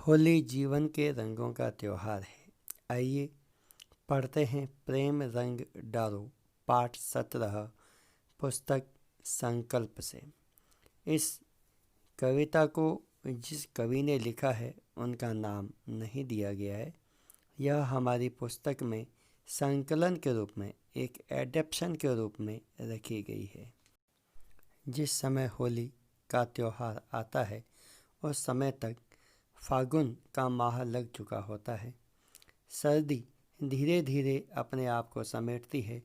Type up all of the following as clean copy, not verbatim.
होली जीवन के रंगों का त्योहार है। आइए पढ़ते हैं प्रेम रंग डालो पाठ 17 पुस्तक संकल्प से। इस कविता को जिस कवि ने लिखा है उनका नाम नहीं दिया गया है। यह हमारी पुस्तक में संकलन के रूप में एक एडेप्शन के रूप में रखी गई है। जिस समय होली का त्यौहार आता है उस समय तक फागुन का माह लग चुका होता है। सर्दी धीरे धीरे अपने आप को समेटती है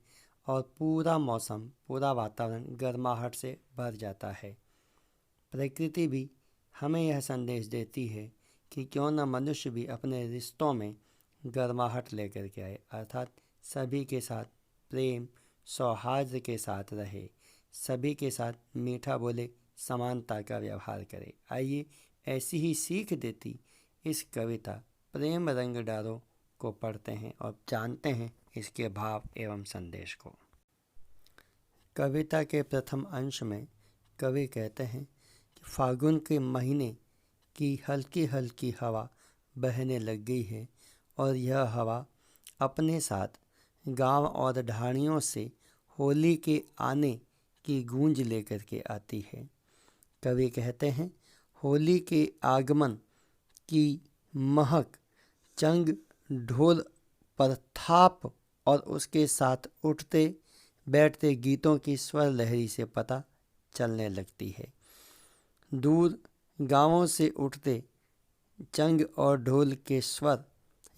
और पूरा मौसम, पूरा वातावरण गर्माहट से भर जाता है। प्रकृति भी हमें यह संदेश देती है कि क्यों न मनुष्य भी अपने रिश्तों में गर्माहट लेकर के आए, अर्थात सभी के साथ प्रेम सौहार्द के साथ रहे, सभी के साथ मीठा बोले, समानता का व्यवहार करे। आइए ऐसी ही सीख देती इस कविता प्रेम रंग डालो को पढ़ते हैं और जानते हैं इसके भाव एवं संदेश को। कविता के प्रथम अंश में कवि कहते हैं कि फागुन के महीने की हल्की हल्की हवा बहने लग गई है और यह हवा अपने साथ गांव और ढाणियों से होली के आने की गूंज लेकर के आती है। कवि कहते हैं होली के आगमन की महक चंग ढोल पर थाप और उसके साथ उठते बैठते गीतों की स्वर लहरी से पता चलने लगती है। दूर गांवों से उठते चंग और ढोल के स्वर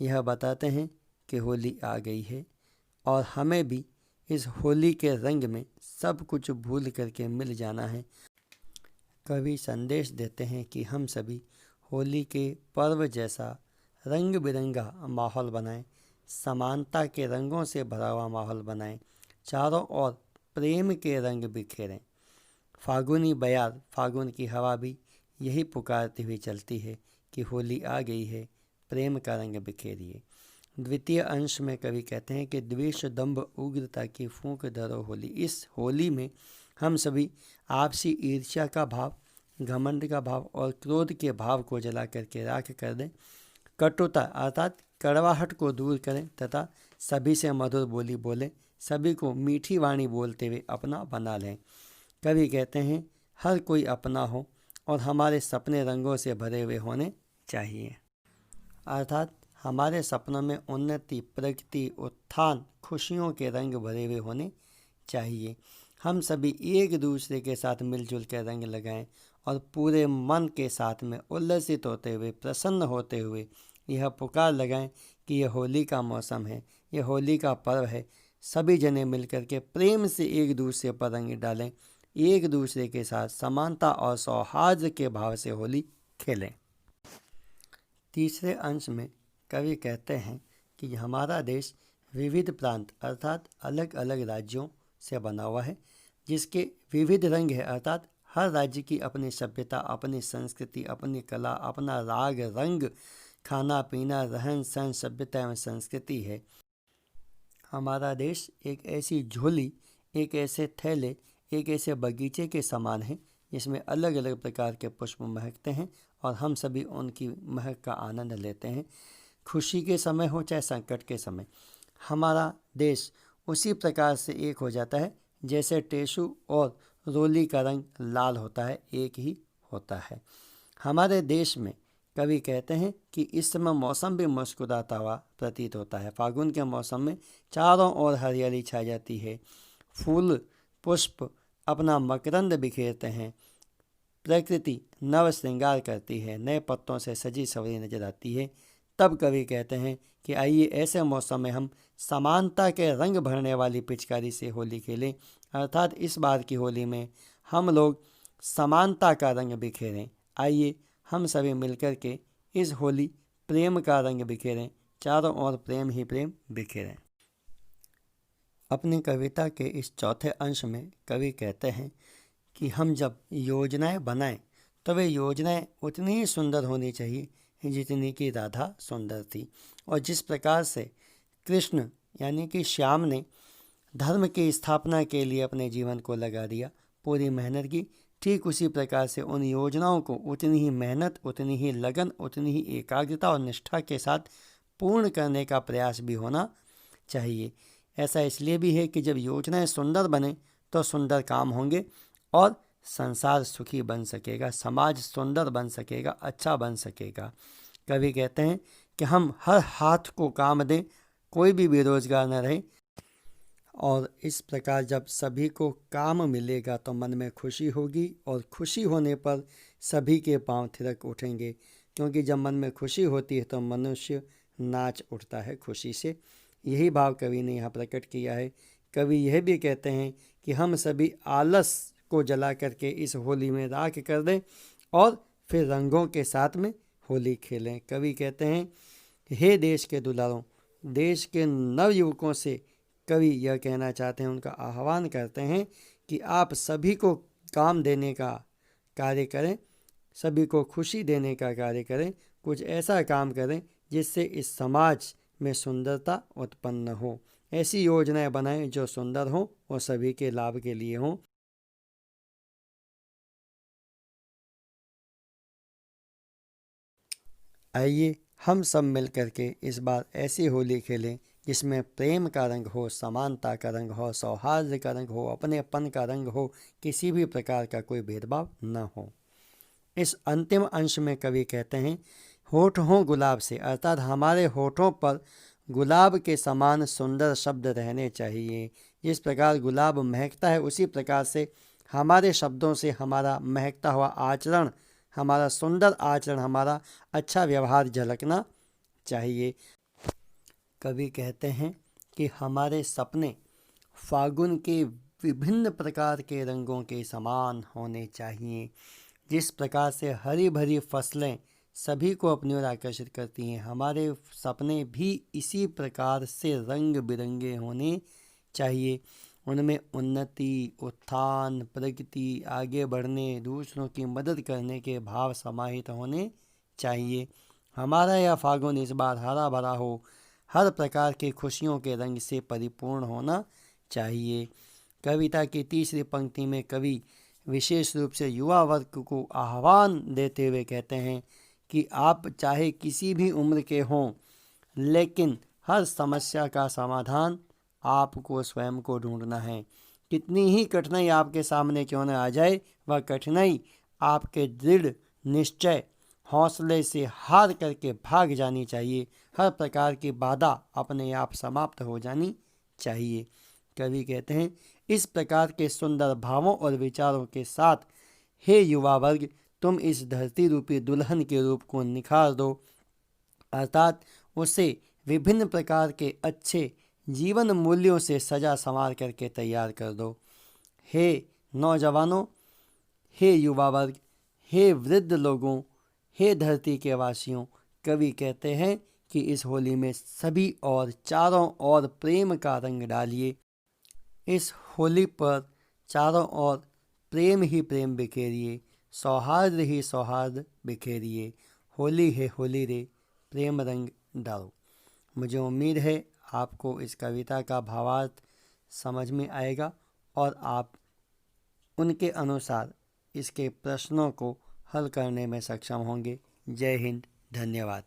यह बताते हैं कि होली आ गई है और हमें भी इस होली के रंग में सब कुछ भूल करके मिल जाना है। कवि संदेश देते हैं कि हम सभी होली के पर्व जैसा रंग बिरंगा माहौल बनाएं, समानता के रंगों से भरा हुआ माहौल बनाएं, चारों ओर प्रेम के रंग बिखेरें। फागुनी बयार, फागुन की हवा भी यही पुकारती हुई चलती है कि होली आ गई है, प्रेम का रंग बिखेरिए। द्वितीय अंश में कवि कहते हैं कि द्वेष दंभ उग्रता की फूंक धरो होली। इस होली में हम सभी आपसी ईर्ष्या का भाव, घमंड का भाव और क्रोध के भाव को जला करके राख कर दें। कटुता अर्थात कड़वाहट को दूर करें तथा सभी से मधुर बोली बोलें, सभी को मीठी वाणी बोलते हुए अपना बना लें। कवि कहते हैं हर कोई अपना हो और हमारे सपने रंगों से भरे हुए होने चाहिए, अर्थात हमारे सपनों में उन्नति, प्रगति, उत्थान, खुशियों के रंग भरे हुए होने चाहिए। हम सभी एक दूसरे के साथ मिलजुल कर रंग लगाएं और पूरे मन के साथ में उल्लसित होते हुए, प्रसन्न होते हुए यह पुकार लगाएं कि यह होली का मौसम है, यह होली का पर्व है। सभी जने मिलकर के प्रेम से एक दूसरे पर रंग डालें, एक दूसरे के साथ समानता और सौहार्द के भाव से होली खेलें। तीसरे अंश में कवि कहते हैं कि हमारा देश विविध प्रांत अर्थात अलग अलग राज्यों से बना हुआ है, जिसके विविध रंग है, अर्थात हर राज्य की अपनी सभ्यता, अपनी संस्कृति, अपनी कला, अपना राग रंग, खाना पीना, रहन सहन, सभ्यता एवं संस्कृति है। हमारा देश एक ऐसी झोली, एक ऐसे थैले, एक ऐसे बगीचे के समान है जिसमें अलग अलग प्रकार के पुष्प महकते हैं और हम सभी उनकी महक का आनंद लेते हैं। खुशी के समय हो चाहे संकट के समय, हमारा देश उसी प्रकार से एक हो जाता है जैसे टेसू और रोली का रंग लाल होता है, एक ही होता है। हमारे देश में कवि कहते हैं कि इस समय मौसम भी मुस्कुराता हुआ प्रतीत होता है। फागुन के मौसम में चारों ओर हरियाली छा जाती है, फूल पुष्प अपना मकरंद बिखेरते हैं, प्रकृति नव श्रृंगार करती है, नए पत्तों से सजी सवरी नजर आती है। तब कवि कहते हैं कि आइए ऐसे मौसम में हम समानता के रंग भरने वाली पिचकारी से होली खेलें, अर्थात इस बार की होली में हम लोग समानता का रंग बिखेरें। आइए हम सभी मिलकर के इस होली प्रेम का रंग बिखेरें, चारों ओर प्रेम ही प्रेम बिखेरें। अपनी कविता के इस चौथे अंश में कवि कहते हैं कि हम जब योजनाएं बनाएं तो वे योजनाएं उतनी ही सुंदर होनी चाहिए जितनी कि राधा सुंदर थी। और जिस प्रकार से कृष्ण यानी कि श्याम ने धर्म की स्थापना के लिए अपने जीवन को लगा दिया, पूरी मेहनत की, ठीक उसी प्रकार से उन योजनाओं को उतनी ही मेहनत, उतनी ही लगन, उतनी ही एकाग्रता और निष्ठा के साथ पूर्ण करने का प्रयास भी होना चाहिए। ऐसा इसलिए भी है कि जब योजनाएं सुंदर बने तो सुंदर काम होंगे और संसार सुखी बन सकेगा, समाज सुंदर बन सकेगा, अच्छा बन सकेगा। कवि कहते हैं कि हम हर हाथ को काम दें, कोई भी बेरोजगार न रहे, और इस प्रकार जब सभी को काम मिलेगा तो मन में खुशी होगी और खुशी होने पर सभी के पांव थिरक उठेंगे, क्योंकि जब मन में खुशी होती है तो मनुष्य नाच उठता है खुशी से। यही भाव कवि ने यहाँ प्रकट किया है। कवि यह भी कहते हैं कि हम सभी आलस को जला करके इस होली में राख कर दें और फिर रंगों के साथ में होली खेलें। कवि कहते हैं, हे देश के दुलारों, देश के नवयुवकों से कवि यह कहना चाहते हैं, उनका आह्वान करते हैं कि आप सभी को काम देने का कार्य करें, सभी को खुशी देने का कार्य करें, कुछ ऐसा काम करें जिससे इस समाज में सुंदरता उत्पन्न हो। ऐसी योजनाएं बनाएं जो सुंदर हों और सभी के लाभ के लिए हों। आइए हम सब मिल करके इस बार ऐसी होली खेलें जिसमें प्रेम का रंग हो, समानता का रंग हो, सौहार्द का रंग हो, अपनेपन का रंग हो, किसी भी प्रकार का कोई भेदभाव न हो। इस अंतिम अंश में कवि कहते हैं, होठ हों गुलाब से, अर्थात हमारे होठों पर गुलाब के समान सुंदर शब्द रहने चाहिए। जिस प्रकार गुलाब महकता है उसी प्रकार से हमारे शब्दों से हमारा महकता हुआ आचरण, हमारा सुंदर आचरण, हमारा अच्छा व्यवहार झलकना चाहिए। कवि कहते हैं कि हमारे सपने फागुन के विभिन्न प्रकार के रंगों के समान होने चाहिए। जिस प्रकार से हरी भरी फसलें सभी को अपनी ओर आकर्षित करती हैं, हमारे सपने भी इसी प्रकार से रंग बिरंगे होने चाहिए। उनमें उन्नति, उत्थान, प्रगति, आगे बढ़ने, दूसरों की मदद करने के भाव समाहित होने चाहिए। हमारा यह फागुन इस बार हरा भरा हो, हर प्रकार के खुशियों के रंग से परिपूर्ण होना चाहिए। कविता की तीसरी पंक्ति में कवि विशेष रूप से युवा वर्ग को आह्वान देते हुए कहते हैं कि आप चाहे किसी भी उम्र के हों, लेकिन हर समस्या का समाधान आपको स्वयं को ढूंढना है। कितनी ही कठिनाई आपके सामने क्यों न आ जाए, वह कठिनाई आपके दृढ़ निश्चय, हौसले से हार करके भाग जानी चाहिए। हर प्रकार की बाधा अपने आप समाप्त हो जानी चाहिए। कवि कहते हैं, इस प्रकार के सुंदर भावों और विचारों के साथ हे युवा वर्ग, तुम इस धरती रूपी दुल्हन के रूप को निखार दो, अर्थात उसे विभिन्न प्रकार के अच्छे जीवन मूल्यों से सजा संवार करके तैयार कर दो। हे नौजवानों, हे युवा वर्ग, हे वृद्ध लोगों, हे धरती के वासियों, कवि कहते हैं कि इस होली में सभी और चारों ओर प्रेम का रंग डालिए। इस होली पर चारों ओर प्रेम ही प्रेम बिखेरिए, सौहार्द ही सौहार्द बिखेरिए। होली है होली रे, प्रेम रंग डालो। मुझे उम्मीद है आपको इस कविता का भावार्थ समझ में आएगा और आप उनके अनुसार इसके प्रश्नों को हल करने में सक्षम होंगे। जय हिंद, धन्यवाद।